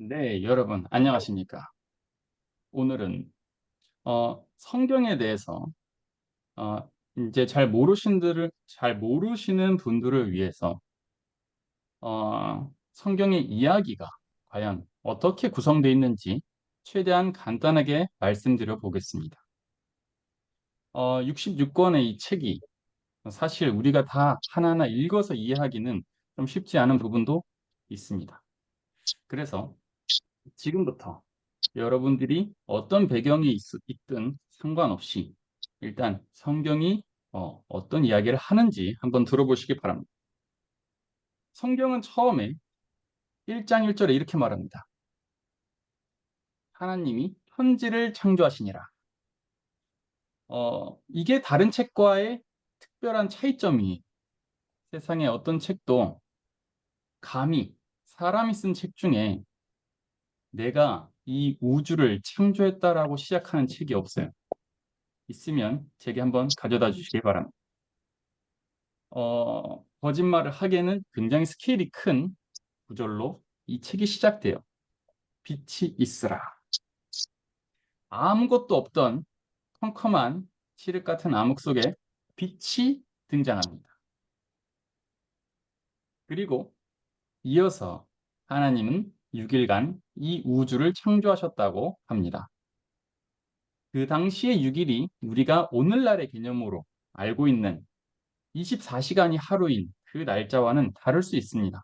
네, 여러분, 안녕하십니까? 오늘은 성경에 대해서 어, 이제 잘 모르시는 분들을 위해서 성경의 이야기가 과연 어떻게 구성되어 있는지 최대한 간단하게 말씀드려 보겠습니다. 66권의 이 책이 사실 우리가 다 하나하나 읽어서 이해하기는 좀 쉽지 않은 부분도 있습니다. 그래서 지금부터 여러분들이 어떤 배경이 있든 상관없이 일단 성경이 어떤 이야기를 하는지 한번 들어보시기 바랍니다. 성경은 처음에 1장 1절에 이렇게 말합니다. 하나님이 천지를 창조하시니라. 이게 다른 책과의 특별한 차이점이 세상에 어떤 책도 감히 사람이 쓴 책 중에 내가 이 우주를 창조했다라고 시작하는 책이 없어요. 있으면 제게 한번 가져다 주시기 바랍니다. 거짓말을 하기에는 굉장히 스케일이 큰 구절로 이 책이 시작돼요. 빛이 있으라. 아무것도 없던 컴컴한 칠흑 같은 암흑 속에 빛이 등장합니다. 그리고 이어서 하나님은 6일간 이 우주를 창조하셨다고 합니다. 그 당시의 6일이 우리가 오늘날의 개념으로 알고 있는 24시간이 하루인 그 날짜와는 다를 수 있습니다.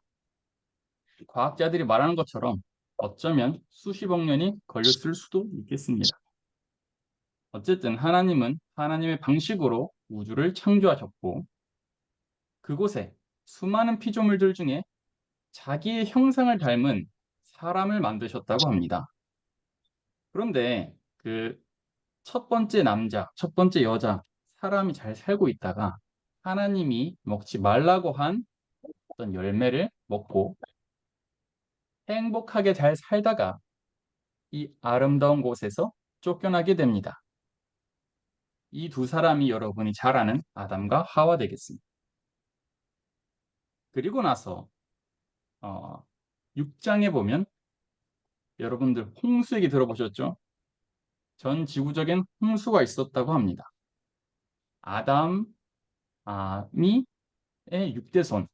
과학자들이 말하는 것처럼 어쩌면 수십억 년이 걸렸을 수도 있겠습니다. 어쨌든 하나님은 하나님의 방식으로 우주를 창조하셨고 그곳에 수많은 피조물들 중에 자기의 형상을 닮은 사람을 만드셨다고 합니다. 그런데 그 첫 번째 남자, 첫 번째 여자, 사람이 잘 살고 있다가 하나님이 먹지 말라고 한 어떤 열매를 먹고 행복하게 잘 살다가 이 아름다운 곳에서 쫓겨나게 됩니다. 이 두 사람이 여러분이 잘 아는 아담과 하와 되겠습니다. 그리고 나서 어, 6장에 보면 여러분들 홍수 얘기 들어보셨죠? 전 지구적인 홍수가 있었다고 합니다. 아담이 6대손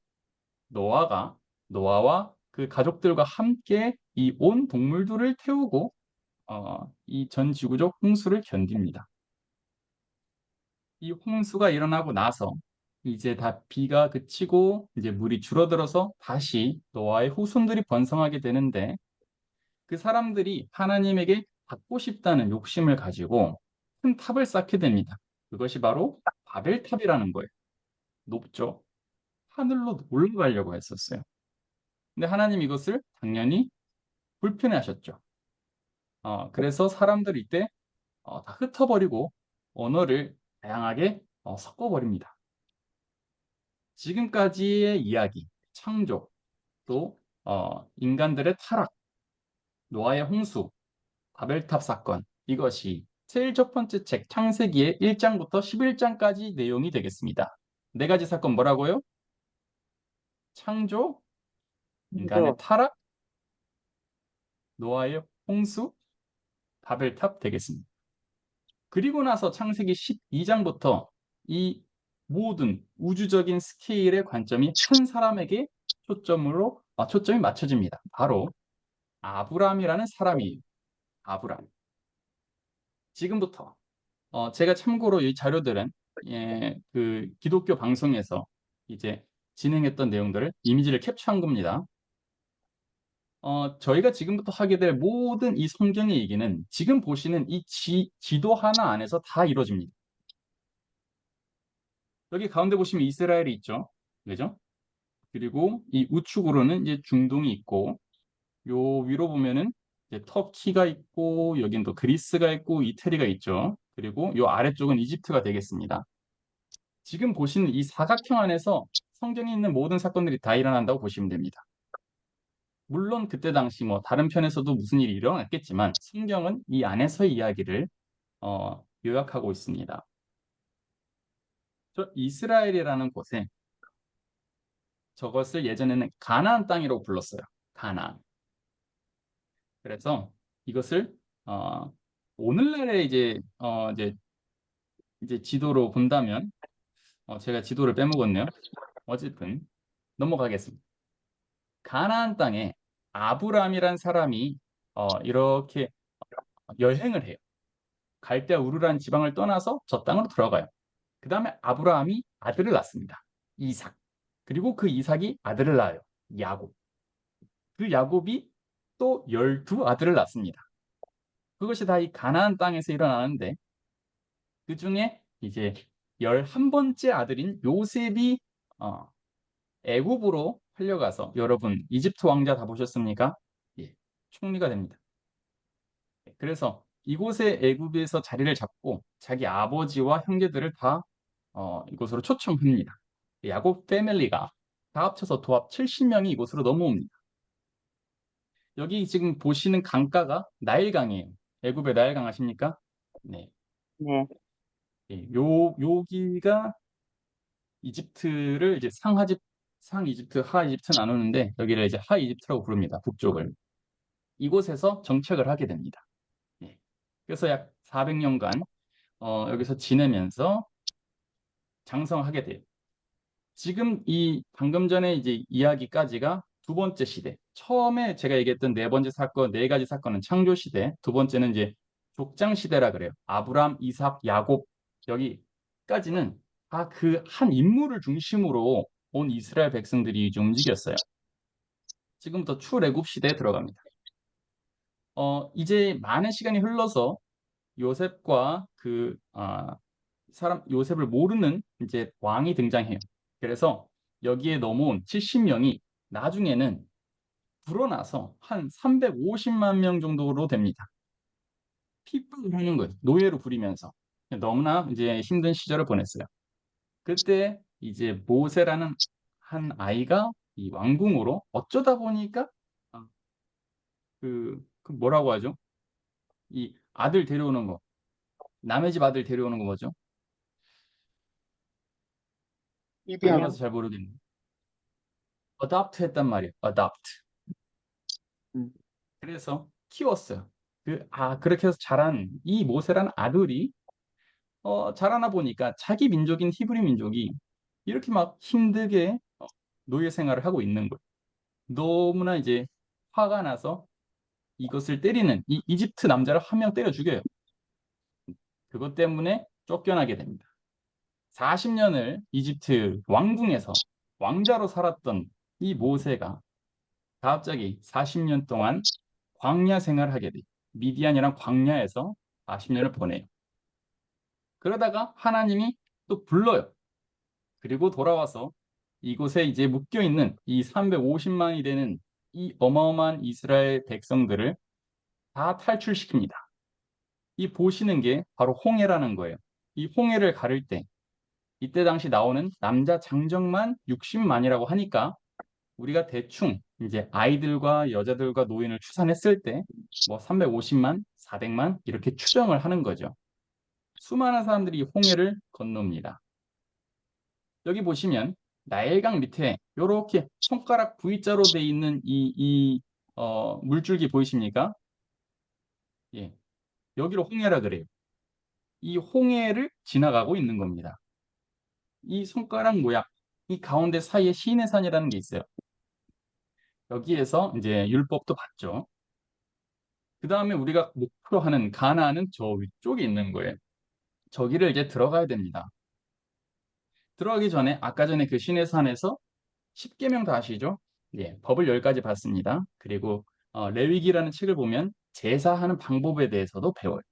노아와 그 가족들과 함께 이 온 동물들을 태우고 이 전 지구적 홍수를 견딥니다. 이 홍수가 일어나고 나서 이제 다 비가 그치고 이제 물이 줄어들어서 다시 노아의 후손들이 번성하게 되는데 그 사람들이 하나님에게 받고 싶다는 욕심을 가지고 큰 탑을 쌓게 됩니다. 그것이 바로 바벨탑이라는 거예요. 높죠. 하늘로 올라가려고 했었어요. 근데 하나님 이것을 당연히 불편해하셨죠. 그래서 사람들이 이때 다 흩어버리고 언어를 다양하게 섞어버립니다. 지금까지의 이야기, 창조, 또 인간들의 타락, 노아의 홍수, 바벨탑 사건 이것이 제일 첫 번째 책 창세기의 1장부터 11장까지 내용이 되겠습니다. 네 가지 사건 뭐라고요? 창조, 인간의 그죠? 타락, 노아의 홍수, 바벨탑 되겠습니다. 그리고 나서 창세기 12장부터 이 모든 우주적인 스케일의 관점이 한 사람에게 초점이 맞춰집니다. 바로 아브람이라는 사람이에요. 아브람. 지금부터 제가 참고로 이 자료들은 그 기독교 방송에서 이제 진행했던 내용들을 이미지를 캡처한 겁니다. 저희가 지금부터 하게 될 모든 이 성경의 얘기는 지금 보시는 이 지도 하나 안에서 다 이루어집니다. 여기 가운데 보시면 이스라엘이 있죠. 그죠? 그리고 이 우측으로는 이제 중동이 있고 요 위로 보면은 이제 터키가 있고 여긴 또 그리스가 있고 이태리가 있죠. 그리고 요 아래쪽은 이집트가 되겠습니다. 지금 보시는 이 사각형 안에서 성경에 있는 모든 사건들이 다 일어난다고 보시면 됩니다. 물론 그때 당시 뭐 다른 편에서도 무슨 일이 일어났겠지만 성경은 이 안에서의 이야기를 요약하고 있습니다. 저 이스라엘이라는 곳에 저것을 예전에는 가나안 땅이라고 불렀어요. 가나안. 그래서 이것을 어, 오늘날의 이제 지도로 본다면 제가 지도를 빼먹었네요. 어쨌든 넘어가겠습니다. 가나안 땅에 아브람이란 사람이 이렇게 여행을 해요. 갈대아 우르란 지방을 떠나서 저 땅으로 들어가요. 그 다음에 아브라함이 아들을 낳습니다. 이삭. 그리고 그 이삭이 아들을 낳아요. 야곱. 그 야곱이 또 12아들을 낳습니다. 그것이 다 이 가나안 땅에서 일어나는데 그 중에 이제 11번째 아들인 요셉이 어, 애굽으로 팔려가서 여러분 이집트 왕자 다 보셨습니까? 예, 총리가 됩니다. 그래서 이곳에 애굽에서 자리를 잡고 자기 아버지와 형제들을 다 이곳으로 초청합니다. 야곱 패밀리가 다 합쳐서 도합 70명이 이곳으로 넘어옵니다. 여기 지금 보시는 강가가 나일강이에요. 애굽의 나일강 아십니까? 네. 네. 예, 여기가 이집트를 이제 상이집트, 하이집트 나누는데 여기를 이제 하이집트라고 부릅니다. 북쪽을. 이곳에서 정착을 하게 됩니다. 예. 그래서 약 400년간 여기서 지내면서 장성하게 돼요. 지금 이 방금 전에 이제 이야기까지가 두 번째 시대. 처음에 제가 얘기했던 네 번째 사건, 네 가지 사건은 창조 시대. 두 번째는 이제 족장 시대라 그래요. 아브람, 이삭, 야곱 여기까지는 다 그 한 인물을 중심으로 온 이스라엘 백성들이 이제 움직였어요. 지금부터 출애굽 시대에 들어갑니다. 이제 많은 시간이 흘러서 요셉과 사람 요셉을 모르는 이제 왕이 등장해요. 그래서 여기에 넘어온 70명이 나중에는 불어나서 한 350만 명 정도로 됩니다. 핍박을 하는 거예요. 노예로 부리면서. 너무나 이제 힘든 시절을 보냈어요. 그때 이제 모세라는 한 아이가 이 왕궁으로 어쩌다 보니까 아, 그 뭐라고 하죠? 이 아들 데려오는 거. 남의 집 아들 데려오는 거 뭐죠? 입양. 번역해서 잘 모르겠네. adopt 했단 말이에요. adopt. 음. 그래서 키웠어요. 그렇게 해서 자란 이 모세라는 아들이 자라나 보니까 자기 민족인 히브리 민족이 이렇게 막 힘들게 노예 생활을 하고 있는 거예요. 너무나 이제 화가 나서 이것을 때리는 이 이집트 남자를 한 명 때려 죽여요. 그것 때문에 쫓겨나게 됩니다. 40년을 이집트 왕궁에서 왕자로 살았던 이 모세가 갑자기 40년 동안 광야 생활을 하게 돼요. 미디안이랑 광야에서 40년을 보내요. 그러다가 하나님이 또 불러요. 그리고 돌아와서 이곳에 이제 묶여 있는 이 350만이 되는 이 어마어마한 이스라엘 백성들을 다 탈출시킵니다. 이 보시는 게 바로 홍해라는 거예요. 이 홍해를 가를 때 이때 당시 나오는 남자 장정만 60만이라고 하니까 우리가 대충 이제 아이들과 여자들과 노인을 추산했을 때 뭐 350만, 400만 이렇게 추정을 하는 거죠. 수많은 사람들이 홍해를 건넙니다. 여기 보시면 나일강 밑에 이렇게 손가락 V자로 돼 있는 물줄기 보이십니까? 예, 여기로 홍해라 그래요. 이 홍해를 지나가고 있는 겁니다. 이 손가락 모양, 이 가운데 사이에 시내산이라는 게 있어요. 여기에서 이제 율법도 받죠. 그 다음에 우리가 목표로 하는 가나안은 저 위쪽에 있는 거예요. 저기를 이제 들어가야 됩니다. 들어가기 전에 아까 전에 그 시내산에서 10계명 다 아시죠? 예, 법을 10가지 받습니다. 그리고 레위기라는 책을 보면 제사하는 방법에 대해서도 배워요.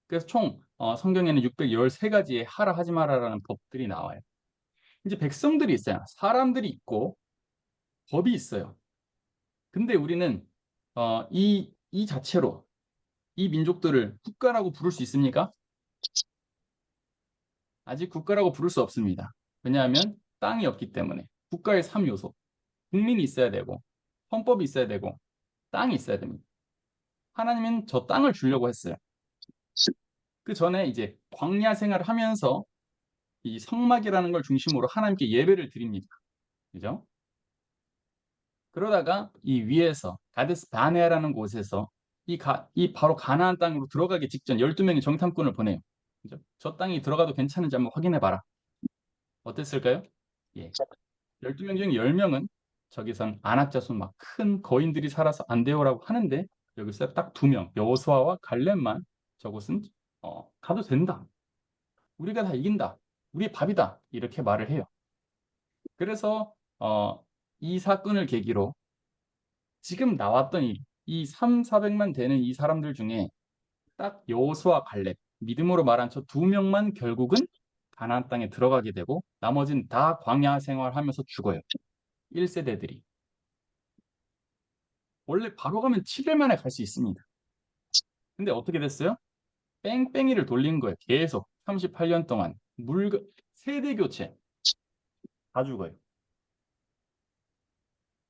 그래서 총 성경에는 613가지의 하라 하지 마라라는 법들이 나와요. 이제 백성들이 있어요. 사람들이 있고 법이 있어요. 근데 우리는 이 자체로 이 민족들을 국가라고 부를 수 있습니까? 아직 국가라고 부를 수 없습니다. 왜냐하면 땅이 없기 때문에 국가의 3요소, 국민이 있어야 되고 헌법이 있어야 되고 땅이 있어야 됩니다. 하나님은 저 땅을 주려고 했어요. 그 전에 이제 광야 생활을 하면서 이 성막이라는 걸 중심으로 하나님께 예배를 드립니다. 그죠? 그러다가 이 위에서 가데스 바네아라는 곳에서 이 바로 가나안 땅으로 들어가기 직전 12명의 정탐꾼을 보내요. 그죠? 저 땅이 들어가도 괜찮은지 한번 확인해 봐라. 어땠을까요? 예. 12명 중에 10명은 저기선 안악자손 막 큰 거인들이 살아서 안 돼요라고 하는데 여기서 딱 2명, 여호수아와 갈렙만 저곳은 가도 된다. 우리가 다 이긴다. 우리 밥이다. 이렇게 말을 해요. 그래서 이 사건을 계기로 지금 나왔던 이 3, 400만 되는 이 사람들 중에 딱 여호수아 갈렙 믿음으로 말한 저 2명만 결국은 가나안 땅에 들어가게 되고 나머지는 다 광야 생활하면서 죽어요. 1세대들이. 원래 바로 가면 7일 만에 갈 수 있습니다. 근데 어떻게 됐어요? 뺑뺑이를 돌린 거예요. 계속 38년 동안 세대 교체 다 죽어요.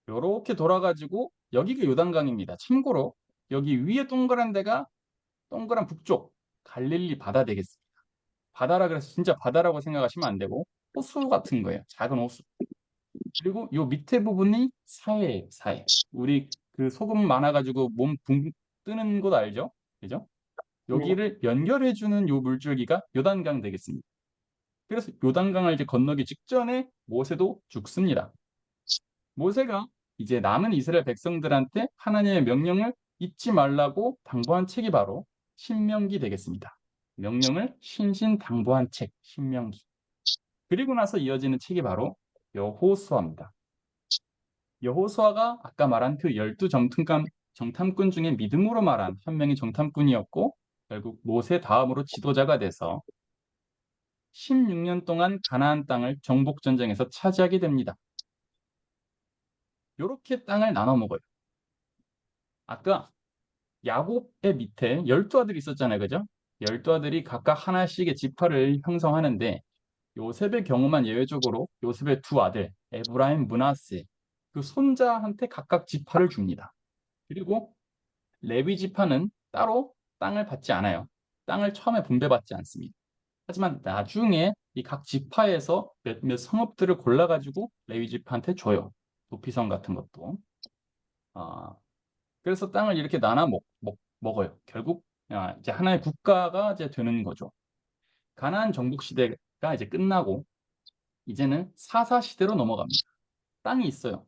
요렇게 돌아가지고 여기가 요단강입니다. 참고로 여기 위에 동그란 데가 동그란 북쪽 갈릴리 바다 되겠습니다. 바다라 그래서 진짜 바다라고 생각하시면 안 되고 호수 같은 거예요. 작은 호수. 그리고 요 밑에 부분이 사해예요. 사해. 우리 그 소금 많아가지고 몸 붕 뜨는 곳 알죠? 그죠? 네. 여기를 연결해주는 요 물줄기가 요단강 되겠습니다. 그래서 요단강을 이제 건너기 직전에 모세도 죽습니다. 모세가 이제 남은 이스라엘 백성들한테 하나님의 명령을 잊지 말라고 당부한 책이 바로 신명기 되겠습니다. 명령을 신신당부한 책, 신명기. 그리고 나서 이어지는 책이 바로 여호수아입니다. 여호수아가 아까 말한 그 12 정탐꾼 중에 믿음으로 말한 한 명의 정탐꾼이었고 결국 모세 다음으로 지도자가 돼서 16년 동안 가나안 땅을 정복 전쟁에서 차지하게 됩니다. 이렇게 땅을 나눠 먹어요. 아까 야곱의 밑에 12아들이 있었잖아요. 그죠? 12아들이 각각 하나씩의 지파를 형성하는데 요셉의 경우만 예외적으로 요셉의 2 아들 에브라임, 므낫세 그 손자한테 각각 지파를 줍니다. 그리고 레위 지파는 따로 땅을 받지 않아요. 땅을 처음에 분배받지 않습니다. 하지만 나중에 이 각 지파에서 몇몇 성읍들을 골라가지고 레위 지파한테 줘요. 도피성 같은 것도. 아, 그래서 땅을 이렇게 나눠 먹어요. 결국 이제 하나의 국가가 이제 되는 거죠. 가나안 정복 시대가 이제 끝나고 이제는 사사 시대로 넘어갑니다. 땅이 있어요.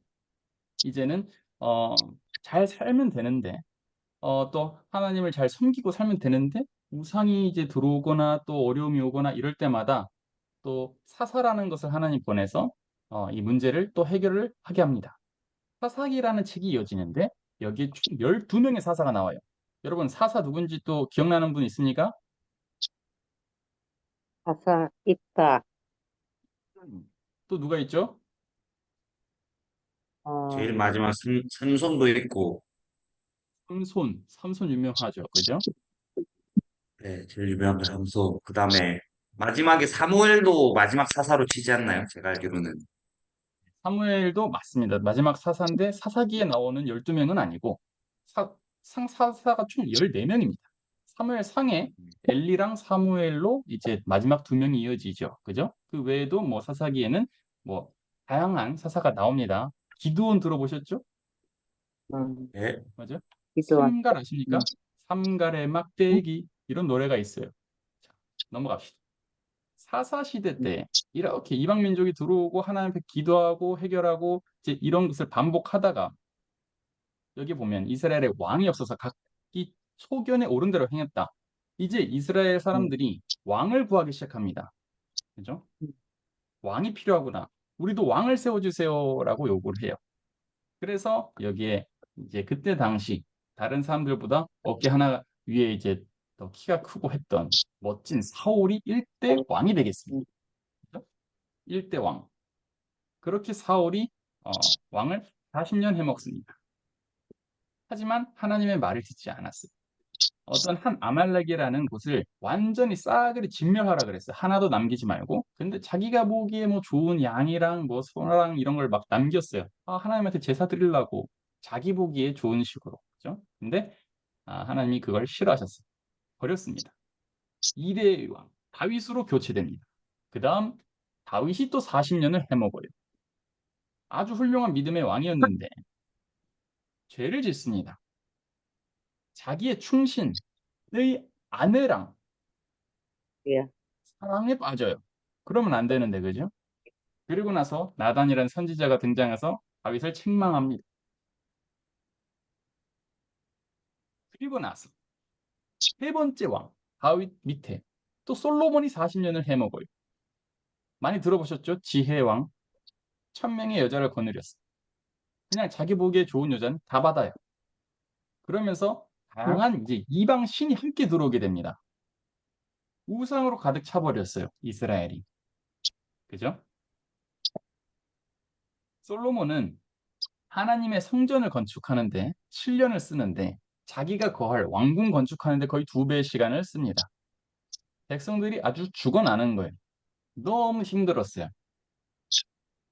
이제는 어, 잘 살면 되는데 또 하나님을 잘 섬기고 살면 되는데 우상이 이제 들어오거나 또 어려움이 오거나 이럴 때마다 또 사사라는 것을 하나님 보내서 이 문제를 또 해결을 하게 합니다. 사사기라는 책이 이어지는데 여기에 총 12명의 사사가 나와요. 여러분 사사 누군지 또 기억나는 분 있습니까? 가사 있다. 또 누가 있죠? 어, 제일 마지막 삼손도 있고, 삼손 유명하죠. 그죠? 네, 제일 유명한 게 삼손. 그 다음에 마지막에 사무엘도 마지막 사사로 치지 않나요? 제가 알기로는. 사무엘도 맞습니다. 마지막 사사인데 사사기에 나오는 12명은 아니고 사사가 총 14명입니다. 사무엘 상에 엘리랑 사무엘로 이제 마지막 2명이 이어지죠. 그죠? 그 외에도 뭐 사사기에는 뭐 다양한 사사가 나옵니다. 기드온 들어보셨죠? 음, 네, 맞아요? 기도원. 삼갈 아십니까? 삼갈의 음, 막대기 이런 노래가 있어요. 자, 넘어갑시다. 사사시대 음, 때 이렇게 이방 민족이 들어오고 하나님 앞에 기도하고 해결하고 이제 이런 것을 반복하다가 여기 보면 이스라엘의 왕이 없어서 각기 소견에 오른 대로 행했다. 이제 이스라엘 음, 사람들이 왕을 구하기 시작합니다. 그죠? 음, 왕이 필요하구나. 우리도 왕을 세워주세요라고 요구를 해요. 그래서 여기에 이제 그때 당시 다른 사람들보다 어깨 하나 위에 이제 더 키가 크고 했던 멋진 사울이 1대 왕이 되겠습니다. 음, 그죠? 1대 왕. 그렇게 사울이 왕을 40년 해먹습니다. 하지만 하나님의 말을 듣지 않았어요. 어떤 한 아말렉이라는 곳을 완전히 싸그리 진멸하라 그랬어요. 하나도 남기지 말고. 근데 자기가 보기에 뭐 좋은 양이랑 뭐 소랑 이런 걸 막 남겼어요. 하나님한테 제사 드리려고 자기 보기에 좋은 식으로. 그죠? 근데 하나님이 그걸 싫어하셨어요. 버렸습니다. 2대 왕 다윗으로 교체됩니다. 그 다음 다윗이 또 40년을 해먹어요. 아주 훌륭한 믿음의 왕이었는데 죄를 짓습니다. 자기의 충신의 아내랑 예. 사랑에 빠져요. 그러면 안 되는데, 그죠? 그리고 나서 나단이라는 선지자가 등장해서 다윗을 책망합니다. 그리고 나서 세 번째 왕 다윗 밑에 또 솔로몬이 40년을 해먹어요. 많이 들어보셨죠? 지혜왕 1000명의 여자를 거느렸어. 그냥 자기 보기에 좋은 여자는 다 받아요. 그러면서 다양한 이제 이방 신이 함께 들어오게 됩니다. 우상으로 가득 차버렸어요. 이스라엘이. 그죠? 솔로몬은 하나님의 성전을 건축하는데 7년을 쓰는데 자기가 거할 왕궁 건축하는데 거의 2배의 시간을 씁니다. 백성들이 아주 죽어나는 거예요. 너무 힘들었어요.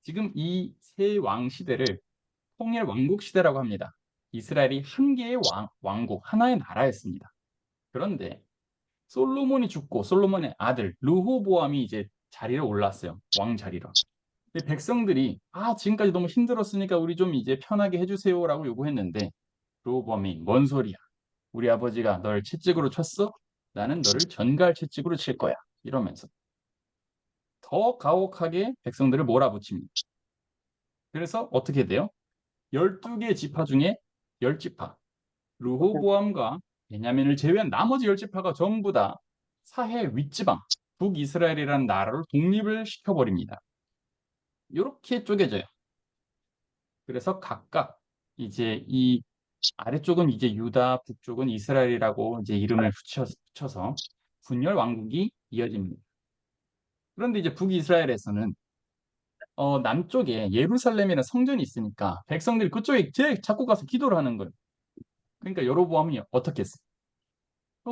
지금 이 세 왕 시대를 통일 왕국 시대라고 합니다. 이스라엘이 한 개의 왕국, 하나의 나라였습니다. 그런데 솔로몬이 죽고 솔로몬의 아들 르호보암이 이제 자리를 올랐어요. 왕 자리로. 근데 백성들이 지금까지 너무 힘들었으니까 우리 좀 이제 편하게 해주세요라고 요구했는데 르호보암이 뭔 소리야? 우리 아버지가 널 채찍으로 쳤어? 나는 너를 전갈 채찍으로 칠 거야. 이러면서 더 가혹하게 백성들을 몰아붙입니다. 그래서 어떻게 돼요? 12개 지파 중에 10지파 르호보암과 베냐민을 제외한 나머지 10지파가 전부 다 사해 윗지방 북이스라엘이라는 나라로 독립을 시켜버립니다. 이렇게 쪼개져요. 그래서 각각 이제 이 아래쪽은 이제 유다, 북쪽은 이스라엘이라고 이제 이름을 붙여서 분열 왕국이 이어집니다. 그런데 이제 북이스라엘에서는 남쪽에 예루살렘이라는 성전이 있으니까 백성들이 그쪽에 제일 자꾸 가서 기도를 하는 거예요. 그러니까 여로보암이 어떻게 했어?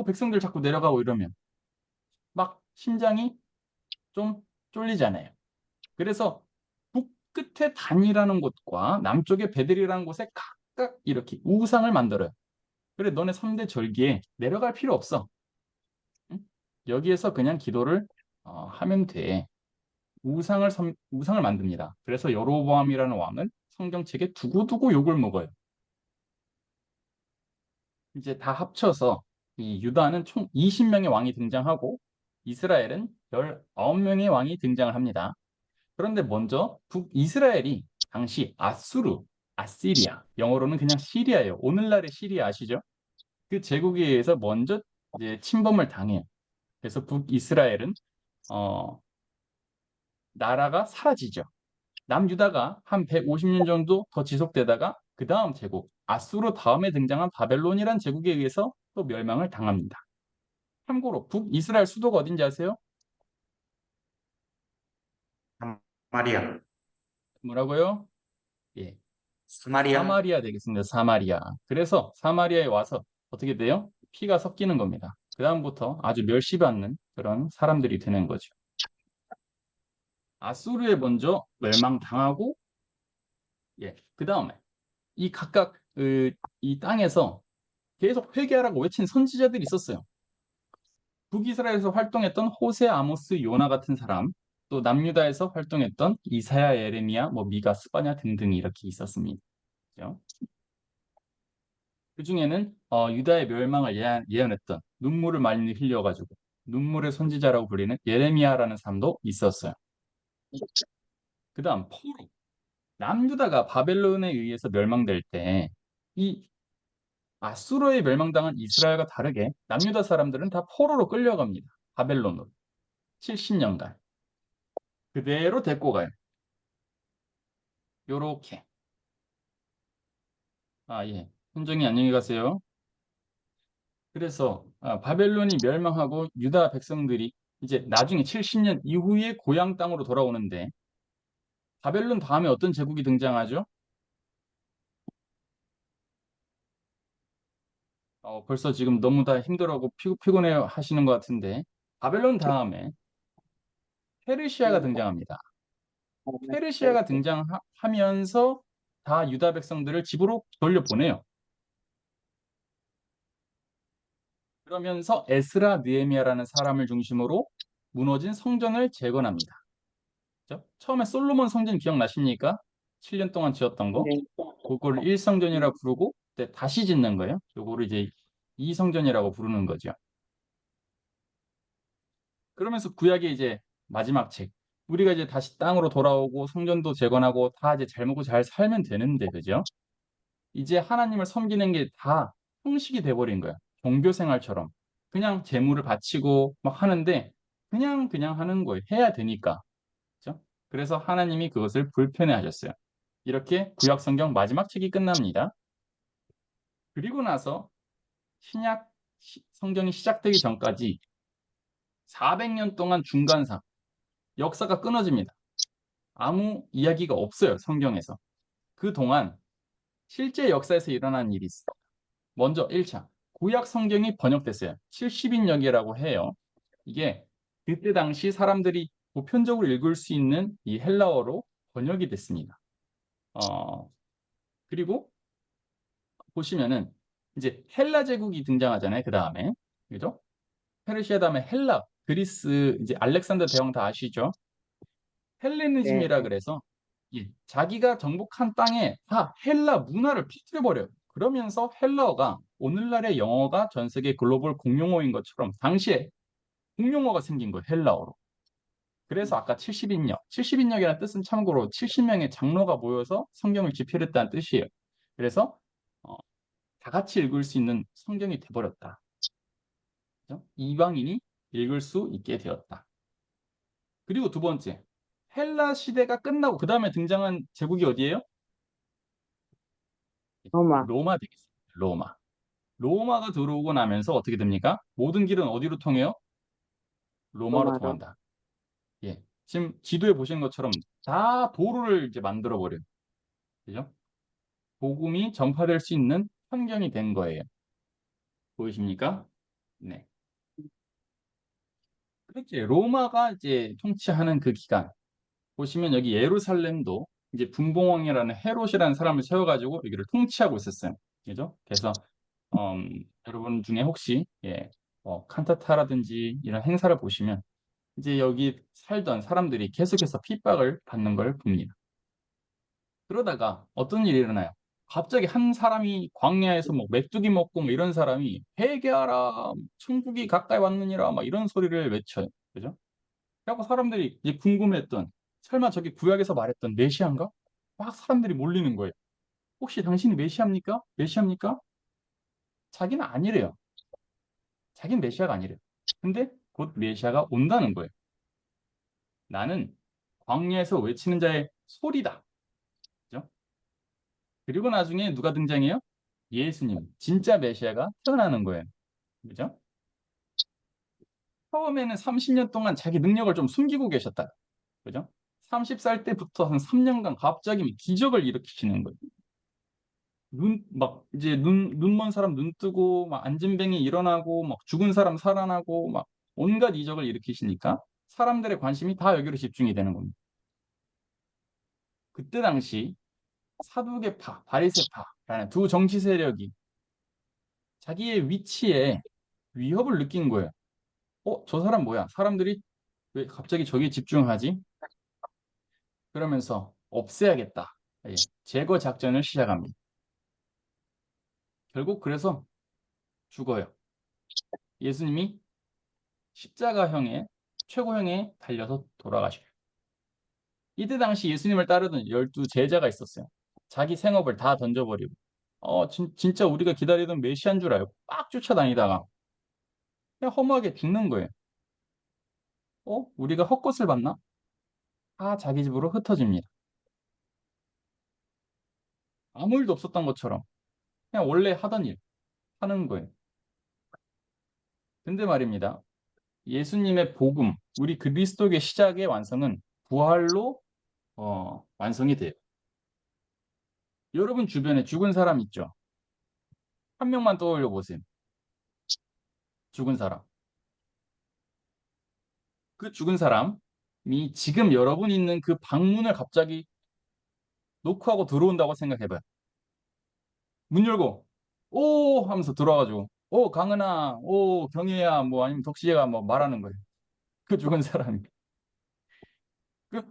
백성들 자꾸 내려가고 이러면 막 심장이 좀 쫄리잖아요. 그래서 북끝에 단이라는 곳과 남쪽에 베델이라는 곳에 각각 이렇게 우상을 만들어요. 그래, 너네 3대 절기에 내려갈 필요 없어. 응? 여기에서 그냥 기도를 하면 돼. 우상을 만듭니다. 그래서 여로보암이라는 왕은 성경책에 두고두고 욕을 먹어요. 이제 다 합쳐서 이 유다는 총 20명의 왕이 등장하고 이스라엘은 19명의 왕이 등장을 합니다. 그런데 먼저 북이스라엘이 당시 아시리아, 영어로는 그냥 시리아예요. 오늘날의 시리아 아시죠? 그 제국에 의해서 먼저 이제 침범을 당해요. 그래서 북이스라엘은 어, 나라가 사라지죠. 남유다가 한 150년 정도 더 지속되다가 그 다음 제국, 아수르 다음에 등장한 바벨론이란 제국에 의해서 또 멸망을 당합니다. 참고로 북이스라엘 수도가 어딘지 아세요? 사마리아. 뭐라고요? 예, 사마리아? 사마리아 되겠습니다. 사마리아. 그래서 사마리아에 와서 어떻게 돼요? 피가 섞이는 겁니다. 그 다음부터 아주 멸시받는 그런 사람들이 되는 거죠. 아수르에 먼저 멸망당하고, 그 다음에 이 각각 이 땅에서 계속 회개하라고 외친 선지자들이 있었어요. 북이스라엘에서 활동했던 호세, 아모스, 요나 같은 사람, 또 남유다에서 활동했던 이사야, 예레미야, 뭐 미가, 스바냐 등등이 이렇게 있었습니다. 그죠? 그 중에는 유다의 멸망을 예언했던 눈물을 많이 흘려가지고 눈물의 선지자라고 불리는 예레미야라는 사람도 있었어요. 그 다음 포로. 남유다가 바벨론에 의해서 멸망될 때 이 아수르에 멸망당한 이스라엘과 다르게 남유다 사람들은 다 포로로 끌려갑니다. 바벨론으로. 70년간. 그대로 데리고 가요. 요렇게. 예. 훈정이 안녕히 가세요. 그래서 바벨론이 멸망하고 유다 백성들이 이제 나중에 70년 이후에 고향 땅으로 돌아오는데 바벨론 다음에 어떤 제국이 등장하죠? 벌써 지금 너무 다 힘들어하고 피곤해 하시는 것 같은데 바벨론 다음에 페르시아가 등장합니다. 페르시아가 등장하면서 다 유다 백성들을 집으로 돌려보내요. 그러면서 에스라 느헤미야라는 사람을 중심으로 무너진 성전을 재건합니다. 그죠? 처음에 솔로몬 성전 기억나십니까? 7년 동안 지었던 거. 네. 그거를 일성전이라 부르고 네, 다시 짓는 거예요. 요거를 이제 이성전이라고 부르는 거죠. 그러면서 구약의 이제 마지막 책. 우리가 이제 다시 땅으로 돌아오고 성전도 재건하고 다 이제 잘 먹고 잘 살면 되는데, 그죠? 이제 하나님을 섬기는 게 다 형식이 돼버린 거야. 종교 생활처럼. 그냥 재물을 바치고 막 하는데 그냥 하는 거예요. 해야 되니까. 그죠? 그래서 하나님이 그것을 불편해 하셨어요. 이렇게 구약 성경 마지막 책이 끝납니다. 그리고 나서 신약 성경이 시작되기 전까지 400년 동안 중간상 역사가 끊어집니다. 아무 이야기가 없어요, 성경에서. 그동안 실제 역사에서 일어난 일이 있어요. 먼저 1차. 구약 성경이 번역됐어요. 70인역이라고 해요. 이게 그때 당시 사람들이 보편적으로 읽을 수 있는 이 헬라어로 번역이 됐습니다. 그리고 보시면은 이제 헬라 제국이 등장하잖아요. 그 다음에. 그죠? 페르시아 다음에 헬라, 그리스, 이제 알렉산더 대왕 다 아시죠? 네. 헬레니즘이라 그래서 자기가 정복한 땅에 다 헬라 문화를 퍼뜨려버려요. 그러면서 헬라어가 오늘날의 영어가 전 세계 글로벌 공용어인 것처럼 당시에 공용어가 생긴 거예요. 헬라어로. 그래서 아까 70인역, 70인역이라는 뜻은 참고로 70명의 장로가 모여서 성경을 집필했다는 뜻이에요. 그래서 어, 다 같이 읽을 수 있는 성경이 돼버렸다. 그죠? 이방인이 읽을 수 있게 되었다. 그리고 두 번째, 헬라 시대가 끝나고 그 다음에 등장한 제국이 어디예요? 로마. 로마 되겠습니다. 로마. 로마가 들어오고 나면서 어떻게 됩니까? 모든 길은 어디로 통해요? 로마로 로마로. 통한다. 예. 지금 지도에 보시는 것처럼 다 도로를 이제 만들어 버려요. 그죠? 복음이 전파될 수 있는 환경이 된 거예요. 보이십니까? 네. 그렇지. 로마가 이제 통치하는 그 기간. 보시면 여기 예루살렘도 이제 분봉왕이라는 헤롯이라는 사람을 세워가지고 여기를 통치하고 있었어요. 그죠? 그래서 여러분 중에 혹시 칸타타라든지 이런 행사를 보시면 이제 여기 살던 사람들이 계속해서 핍박을 받는 걸 봅니다. 그러다가 어떤 일이 일어나요? 갑자기 한 사람이 광야에서 뭐 메뚜기 먹고 뭐 이런 사람이 회개하라, 천국이 가까이 왔느니라 막 이런 소리를 외쳐요. 그죠? 그래고 사람들이 이제 궁금했던 설마 저게 구약에서 말했던 메시아인가? 막 사람들이 몰리는 거예요. 혹시 당신이 메시아입니까? 메시아입니까? 자기는 아니래요. 자기는 메시아가 아니래요. 근데 곧 메시아가 온다는 거예요. 나는 광야에서 외치는 자의 소리다. 그죠? 그리고 나중에 누가 등장해요? 예수님, 진짜 메시아가 태어나는 거예요. 그죠? 처음에는 30년 동안 자기 능력을 좀 숨기고 계셨다. 그죠? 30살 때부터 한 3년간 갑자기 기적을 일으키시는 거예요. 이제 눈먼 사람 눈 뜨고, 막 안진뱅이 일어나고, 막 죽은 사람 살아나고, 막 온갖 이적을 일으키시니까 사람들의 관심이 다 여기로 집중이 되는 겁니다. 그때 당시 사두개파, 바리새파라는 두 정치 세력이 자기의 위치에 위협을 느낀 거예요. 저 사람 뭐야? 사람들이 왜 갑자기 저기에 집중하지? 그러면서 없애야겠다. 제거 작전을 시작합니다. 결국 그래서 죽어요. 예수님이 십자가형에 최고형에 달려서 돌아가셔요. 이때 당시 예수님을 따르던 12 제자가 있었어요. 자기 생업을 다 던져버리고 진짜 우리가 기다리던 메시아인 줄 알고 막 쫓아다니다가 그냥 허무하게 죽는 거예요. 우리가 헛것을 봤나? 다 자기 집으로 흩어집니다. 아무 일도 없었던 것처럼 그냥 원래 하던 일 하는 거예요. 근데 말입니다. 예수님의 복음, 우리 그리스도의 시작의 완성은 부활로 완성이 돼요. 여러분 주변에 죽은 사람 있죠? 한 명만 떠올려 보세요. 죽은 사람. 그 죽은 사람이 지금 여러분 있는 그 방문을 갑자기 노크하고 들어온다고 생각해봐요. 문 열고 오 하면서 들어와가지고 오 강은아, 오 경혜야, 뭐 아니면 덕시재가 뭐 말하는 거예요. 그 죽은 사람이. 그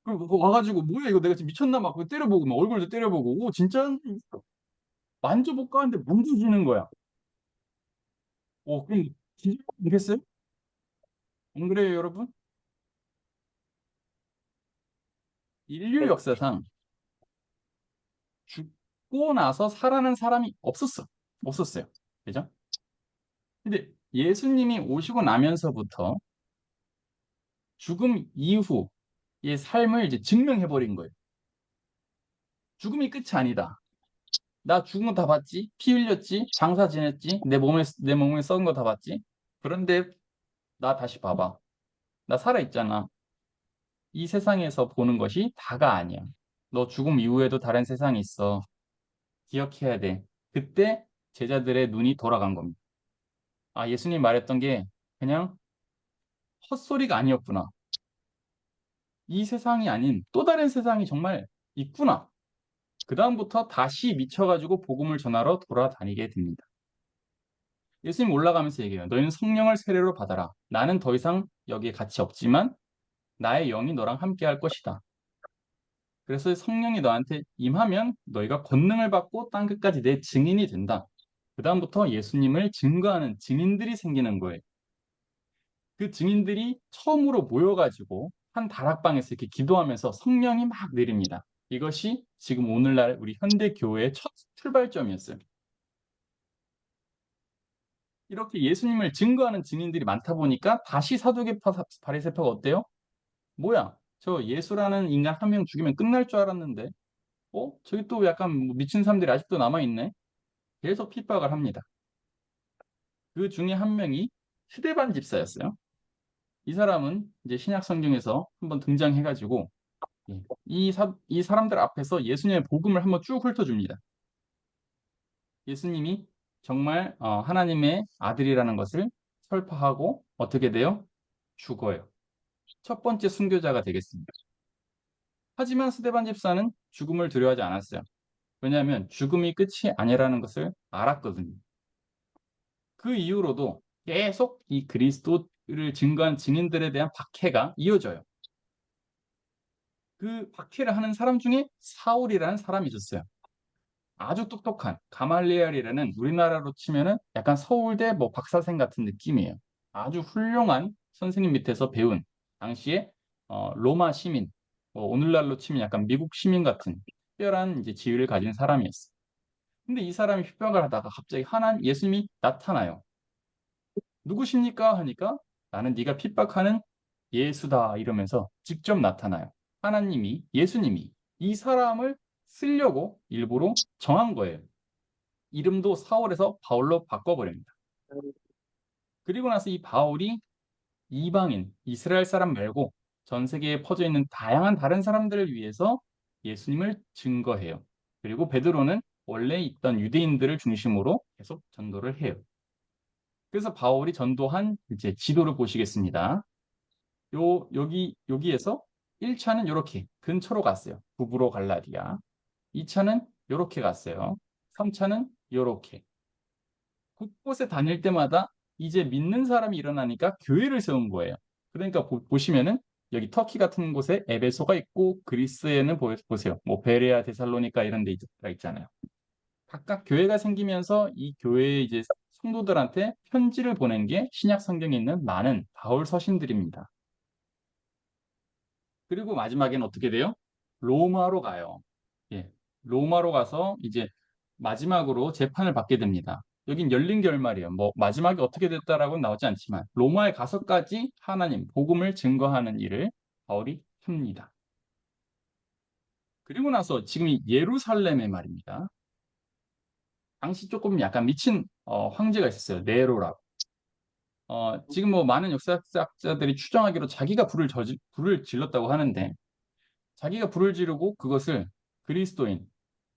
그리고 와가지고 뭐야 이거 내가 지금 미쳤나 막 그거 때려보고 막 얼굴도 때려보고 오 진짜 만져볼까 하는데 만져지는 거야. 그럼 진짜 되겠어요? 안 그래요, 여러분? 인류 역사상 죽고 나서 살아난 사람이 없었어요. 그죠? 근데 예수님이 오시고 나면서부터 죽음 이후의 삶을 이제 증명해버린 거예요. 죽음이 끝이 아니다. 나 죽은 거 다 봤지? 피 흘렸지? 장사 지냈지? 내 몸에 썩은 거 다 봤지? 그런데 나 다시 봐봐. 나 살아있잖아. 이 세상에서 보는 것이 다가 아니야. 너 죽음 이후에도 다른 세상이 있어. 기억해야 돼. 그때 제자들의 눈이 돌아간 겁니다. 아, 예수님 말했던 게 그냥 헛소리가 아니었구나. 이 세상이 아닌 또 다른 세상이 정말 있구나. 그다음부터 다시 미쳐가지고 복음을 전하러 돌아다니게 됩니다. 예수님 올라가면서 얘기해요. 너희는 성령을 세례로 받아라. 나는 더 이상 여기에 가치 없지만 나의 영이 너랑 함께 할 것이다. 그래서 성령이 너한테 임하면 너희가 권능을 받고 땅 끝까지 내 증인이 된다. 그다음부터 예수님을 증거하는 증인들이 생기는 거예요. 그 증인들이 처음으로 모여가지고 한 다락방에서 이렇게 기도하면서 성령이 막 내립니다. 이것이 지금 오늘날 우리 현대 교회의 첫 출발점이었어요. 이렇게 예수님을 증거하는 증인들이 많다 보니까 다시 사두개파 바리새파가 어때요? 뭐야? 저 예수라는 인간 한 명 죽이면 끝날 줄 알았는데, 저기 또 약간 뭐 미친 사람들이 아직도 남아있네? 계속 핍박을 합니다. 그 중에 한 명이 스데반 집사였어요. 이 사람은 이제 신약 성경에서 한번 등장해가지고 이 사람들 앞에서 예수님의 복음을 한번 쭉 훑어줍니다. 예수님이 정말 하나님의 아들이라는 것을 설파하고 어떻게 돼요? 죽어요. 첫 번째 순교자가 되겠습니다. 하지만 스데반 집사는 죽음을 두려워하지 않았어요. 왜냐하면 죽음이 끝이 아니라는 것을 알았거든요. 그 이후로도 계속 이 그리스도를 증거한 증인들에 대한 박해가 이어져요. 그 박해를 하는 사람 중에 사울이라는 사람이 있었어요. 아주 똑똑한 가말리엘이라는 우리나라로 치면은 약간 서울대 뭐 박사생 같은 느낌이에요. 아주 훌륭한 선생님 밑에서 배운 당시에 로마 시민, 뭐 오늘날로 치면 약간 미국 시민 같은 특별한 이제 지위를 가진 사람이었어요. 근데 이 사람이 핍박을 하다가 갑자기 예수님이 나타나요. 누구십니까? 하니까 나는 네가 핍박하는 예수다 이러면서 직접 나타나요. 예수님이 이 사람을 쓰려고 일부러 정한 거예요. 이름도 사울에서 바울로 바꿔버립니다. 그리고 나서 이 바울이 이방인, 이스라엘 사람 말고 전 세계에 퍼져 있는 다양한 다른 사람들을 위해서 예수님을 증거해요. 그리고 베드로는 원래 있던 유대인들을 중심으로 계속 전도를 해요. 그래서 바울이 전도한 이제 지도를 보시겠습니다. 여기에서 1차는 이렇게 근처로 갔어요. 북으로 갈라디아. 2차는 이렇게 갔어요. 3차는 이렇게. 곳곳에 다닐 때마다 이제 믿는 사람이 일어나니까 교회를 세운 거예요. 그러니까 보시면은 여기 터키 같은 곳에 에베소가 있고 그리스에는 보세요. 뭐 베레아, 데살로니카 이런 데 있잖아요. 각각 교회가 생기면서 이 교회의 이제 성도들한테 편지를 보낸 게 신약 성경에 있는 많은 바울 서신들입니다. 그리고 마지막에는 어떻게 돼요? 로마로 가요. 예, 로마로 가서 이제 마지막으로 재판을 받게 됩니다. 여긴 열린 결말이에요. 뭐 마지막에 어떻게 됐다라고는 나오지 않지만 로마에 가서까지 하나님 복음을 증거하는 일을 바울이 합니다. 그리고 나서 지금 이 예루살렘의 말입니다. 당시 조금 약간 미친 황제가 있었어요. 네로라고. 지금 뭐 많은 역사학자들이 추정하기로 자기가 불을 질렀다고 하는데 자기가 불을 지르고 그것을 그리스도인,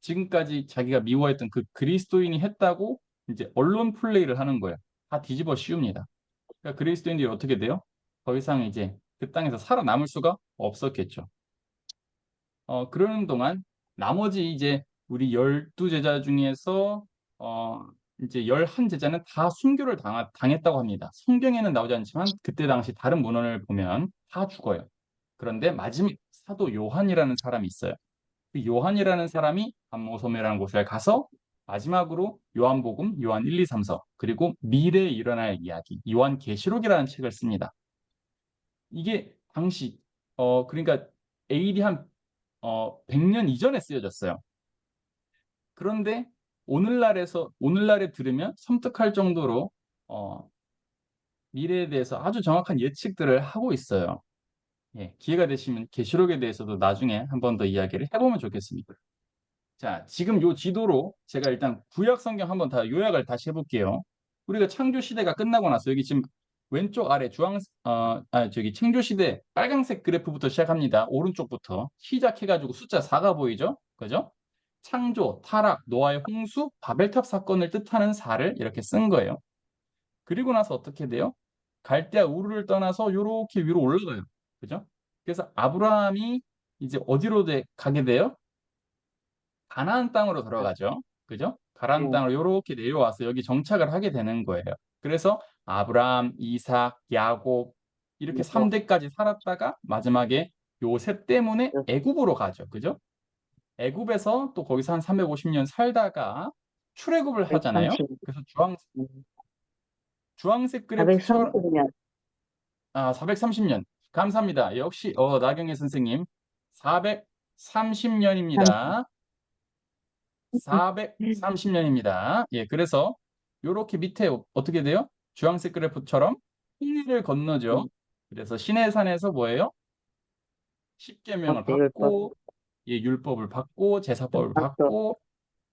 지금까지 자기가 미워했던 그 그리스도인이 했다고 이제 언론 플레이를 하는 거예요. 다 뒤집어 씌웁니다. 그러니까 그리스도인들이 어떻게 돼요? 더 이상 이제 그 땅에서 살아남을 수가 없었겠죠. 그러는 동안 나머지 이제 우리 12제자 중에서 어, 이제 11제자는 다 순교를 당했다고 합니다. 성경에는 나오지 않지만 그때 당시 다른 문헌을 보면 다 죽어요. 그런데 마지막 사도 요한이라는 사람이 있어요. 그 요한이라는 사람이 반모섬이라는 곳에 가서 마지막으로 요한복음, 요한 1, 2, 3서, 그리고 미래에 일어날 이야기, 요한계시록이라는 책을 씁니다. 이게 당시 그러니까 AD 한 100년 이전에 쓰여졌어요. 그런데 오늘날에 들으면 섬뜩할 정도로 어, 미래에 대해서 아주 정확한 예측들을 하고 있어요. 예, 기회가 되시면 계시록에 대해서도 나중에 한 번 더 이야기를 해보면 좋겠습니다. 자, 지금 요 지도로 제가 일단 구약 성경 한번 다 요약을 다시 해볼게요. 우리가 창조 시대가 끝나고 나서 여기 지금 왼쪽 아래 저기 창조 시대 빨간색 그래프부터 시작합니다. 오른쪽부터 시작해가지고 숫자 4가 보이죠? 그죠? 창조, 타락, 노아의 홍수, 바벨탑 사건을 뜻하는 4를 이렇게 쓴 거예요. 그리고 나서 어떻게 돼요? 갈대아 우르를 떠나서 요렇게 위로 올라가요. 그죠? 그래서 아브라함이 이제 가게 돼요? 가나안 땅으로 들어가죠. 그죠? 가나안 네. 땅으로 이렇게 내려와서 여기 정착을 하게 되는 거예요. 그래서 아브라함, 이삭, 야곱 이렇게 그리고 3대까지 살았다가 마지막에 요셉 때문에 애굽으로 가죠. 그죠? 애굽에서 또 거기서 한 350년 살다가 출애굽을 하잖아요. 130, 그래서 음, 주황색 그래프처럼 430년, 430년. 감사합니다. 역시 나경혜 선생님 430년입니다. 430년입니다. 예, 그래서 이렇게 밑에 어떻게 돼요? 주황색 그래프처럼 홍해를 건너죠. 그래서 시내산에서 뭐예요? 십계명을 박대 율법, 받고 예, 율법을 받고 제사법을 박도, 받고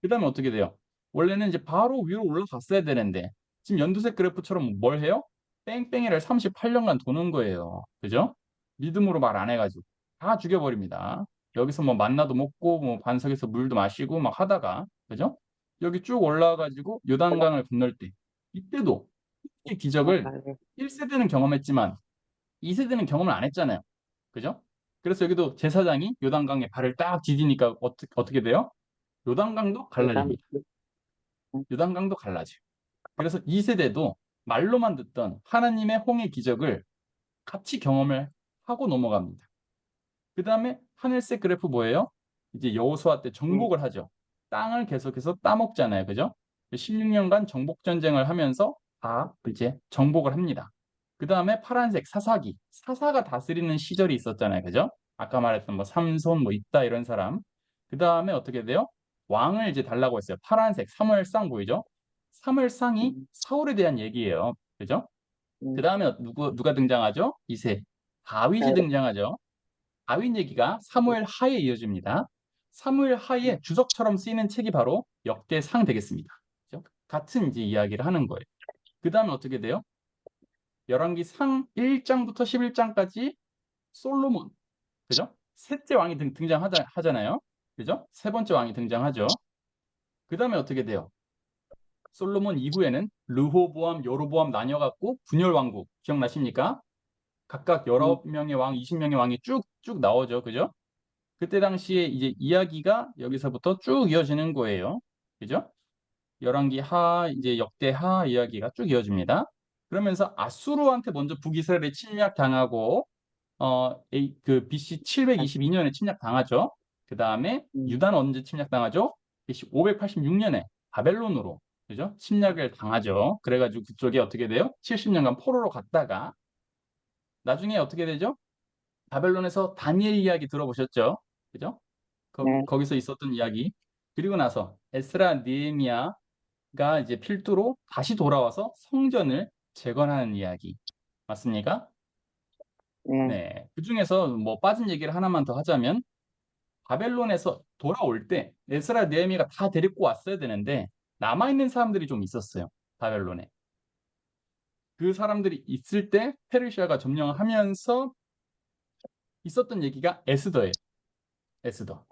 그다음에 어떻게 돼요? 원래는 이제 바로 위로 올라갔어야 되는데 지금 연두색 그래프처럼 뭘 해요? 뺑뺑이를 38년간 도는 거예요. 그죠? 믿음으로 말 안 해가지고 다 죽여버립니다. 여기서 뭐 만나도 먹고 뭐 반석에서 물도 마시고 막 하다가 그죠? 여기 쭉 올라와가지고 요단강을 건널 때 이때도 이 기적을 1세대는 경험했지만 2세대는 경험을 안 했잖아요. 그죠? 그래서 여기도 제사장이 요단강에 발을 딱 디디니까 어떻게 돼요? 요단강도 요단, 갈라집니다. 요단강도 갈라져요. 그래서 2세대도 말로만 듣던 하나님의 홍해 기적을 같이 경험을 하고 넘어갑니다. 그 다음에 하늘색 그래프 뭐예요? 이제 여호수아 때 네, 정복을 하죠. 땅을 계속해서 따먹잖아요. 그죠? 16년간 정복 전쟁을 하면서 다 이제 정복을 합니다. 그 다음에 파란색 사사기, 사사가 다스리는 시절이 있었잖아요. 그죠? 아까 말했던 뭐 삼손 뭐 있다 이런 사람. 그 다음에 어떻게 돼요? 왕을 이제 달라고 했어요. 파란색 사무엘상 보이죠? 사무엘상이 음, 사울에 대한 얘기예요. 그죠? 그 음, 다음에 누가 등장하죠? 이세 다윗이 잘, 등장하죠. 다윈 얘기가 사무엘 하에 이어집니다. 사무엘 하에 주석처럼 쓰이는 책이 바로 역대상 되겠습니다. 그죠? 같은 이제 이야기를 하는 거예요. 그 다음에 어떻게 돼요? 열왕기 상 1장부터 11장까지 솔로몬, 그죠? 셋째 왕이 등장하잖아요. 그죠? 세 번째 왕이 등장하죠. 그 다음에 어떻게 돼요? 솔로몬 이후에는 르호보암, 여로보암 나뉘어갖고 분열 왕국 기억나십니까? 각각 음, 여러 명의 왕, 20명의 왕이 쭉쭉 나오죠. 그죠? 그때 당시에 이제 이야기가 여기서부터 쭉 이어지는 거예요. 그죠? 열왕기 하, 이제 역대 하 이야기가 쭉 이어집니다. 그러면서 아수르한테 먼저 북이스라엘에 침략당하고 그 BC 722년에 침략당하죠. 그 다음에 음, 유다는 언제 침략당하죠? BC 586년에 바벨론으로 그죠? 침략을 당하죠. 그래가지고 그쪽에 어떻게 돼요? 70년간 포로로 갔다가 나중에 어떻게 되죠? 바벨론에서 다니엘 이야기 들어보셨죠? 그죠? 네, 거기서 있었던 이야기. 그리고 나서 에스라 느헤미야가 이제 필두로 다시 돌아와서 성전을 재건하는 이야기. 맞습니까? 네, 네. 그중에서 뭐 빠진 얘기를 하나만 더 하자면 바벨론에서 돌아올 때 에스라 느헤미야가 다 데리고 왔어야 되는데 남아있는 사람들이 좀 있었어요. 바벨론에. 그 사람들이 있을 때 페르시아가 점령하면서 있었던 얘기가 에스더예요. 에스더.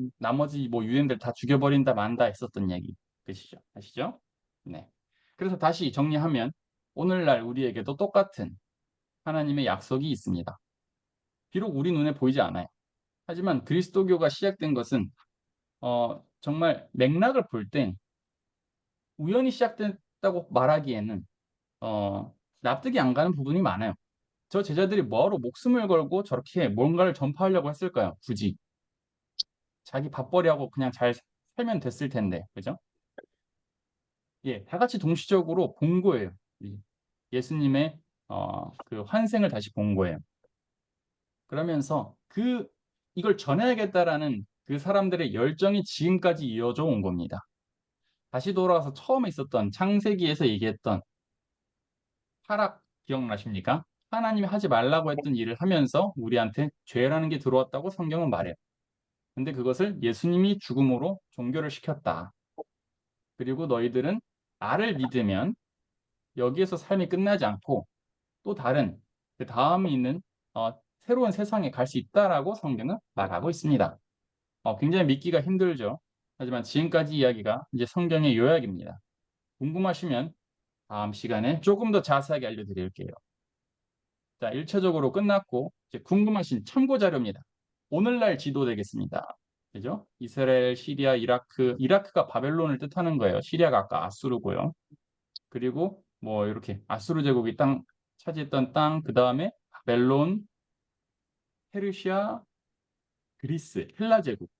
음, 나머지 뭐 유대인들 다 죽여버린다 만다 했었던 얘기. 그시죠? 아시죠? 네. 그래서 다시 정리하면 오늘날 우리에게도 똑같은 하나님의 약속이 있습니다. 비록 우리 눈에 보이지 않아요. 하지만 그리스도교가 시작된 것은 정말 맥락을 볼 땐 우연히 시작됐다고 말하기에는 납득이 안 가는 부분이 많아요. 저 제자들이 뭐하러 목숨을 걸고 저렇게 뭔가를 전파하려고 했을까요? 굳이. 자기 밥벌이하고 그냥 잘 살면 됐을 텐데. 그죠? 예, 다 같이 동시적으로 본 거예요. 예수님의 그 환생을 다시 본 거예요. 그러면서 이걸 전해야겠다라는 그 사람들의 열정이 지금까지 이어져 온 겁니다. 다시 돌아와서 처음에 있었던 창세기에서 얘기했던 타락 기억나십니까? 하나님이 하지 말라고 했던 일을 하면서 우리한테 죄라는 게 들어왔다고 성경은 말해요. 근데 그것을 예수님이 죽음으로 종결을 시켰다. 그리고 너희들은 나를 믿으면 여기에서 삶이 끝나지 않고 또 다른 그 다음에 있는 새로운 세상에 갈 수 있다라고 성경은 말하고 있습니다. 굉장히 믿기가 힘들죠. 하지만 지금까지 이야기가 이제 성경의 요약입니다. 궁금하시면 다음 시간에 조금 더 자세하게 알려드릴게요. 자, 1차적으로 끝났고 이제 궁금하신 참고 자료입니다. 오늘날 지도 되겠습니다. 그죠? 이스라엘, 시리아, 이라크가 바벨론을 뜻하는 거예요. 시리아가 아까 아수르고요. 그리고 뭐 이렇게 아수르 제국이 차지했던 땅, 그 다음에 바벨론, 페르시아, 그리스, 헬라 제국,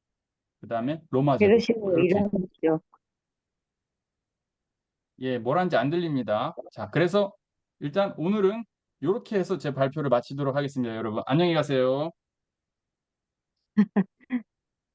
그 다음에 로마 제국. 뭐 페르시아로 이렇게. 일하셨죠. 예, 뭐라는지 안 들립니다. 자, 그래서 일단 오늘은 이렇게 해서 제 발표를 마치도록 하겠습니다. 여러분, 안녕히 가세요.